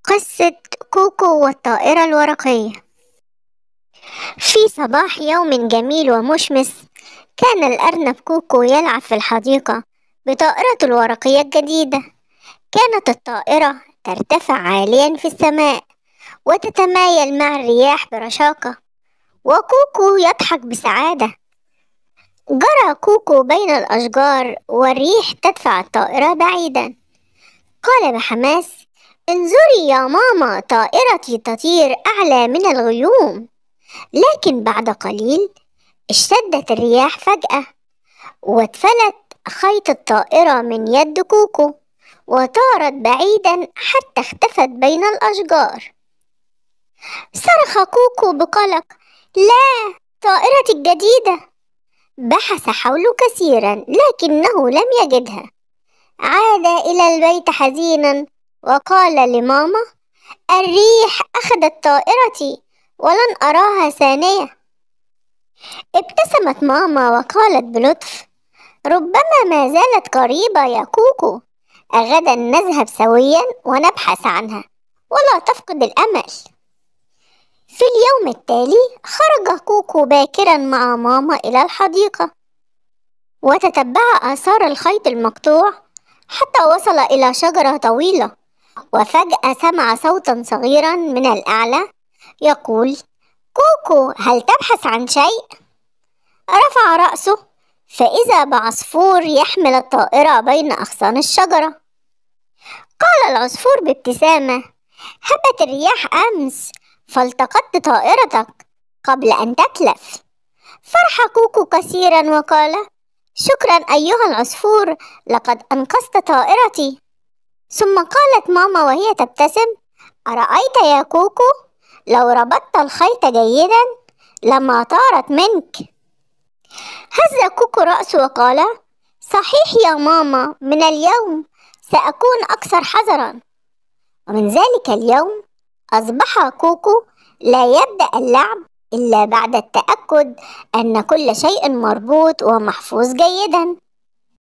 قصة كوكو والطائرة الورقية. في صباح يوم جميل ومشمس، كان الأرنب كوكو يلعب في الحديقة بطائرته الورقية الجديدة. كانت الطائرة ترتفع عاليا في السماء وتتمايل مع الرياح برشاقة، وكوكو يضحك بسعادة. جرى كوكو بين الأشجار والريح تدفع الطائرة بعيدا. قال بحماس: انظري يا ماما، طائرتي تطير أعلى من الغيوم. لكن بعد قليل اشتدت الرياح فجأة، واتفلت خيط الطائرة من يد كوكو، وطارت بعيدا حتى اختفت بين الأشجار. صرخ كوكو بقلق: لا، طائرتي الجديدة! بحث حوله كثيرا لكنه لم يجدها. عاد إلى البيت حزينا وقال لماما: الريح أخذت طائرتي ولن أراها ثانية. ابتسمت ماما وقالت بلطف: ربما ما زالت قريبة يا كوكو، غدا نذهب سويا ونبحث عنها، ولا تفقد الأمل. في اليوم التالي خرج كوكو باكرا مع ماما إلى الحديقة، وتتبع آثار الخيط المقطوع حتى وصل إلى شجرة طويلة. وفجأة سمع صوتا صغيرا من الأعلى يقول: كوكو، هل تبحث عن شيء؟ رفع رأسه فإذا بعصفور يحمل الطائرة بين أغصان الشجرة. قال العصفور بابتسامة: هبت الرياح أمس فالتقطت طائرتك قبل أن تتلف. فرح كوكو كثيرا وقال: شكرا أيها العصفور، لقد أنقذت طائرتي. ثم قالت ماما وهي تبتسم: أرأيت يا كوكو، لو ربطت الخيط جيدا لما طارت منك. هز كوكو رأسه وقال: صحيح يا ماما، من اليوم سأكون أكثر حذرا. ومن ذلك اليوم أصبح كوكو لا يبدأ اللعب إلا بعد التأكد أن كل شيء مربوط ومحفوظ جيدا.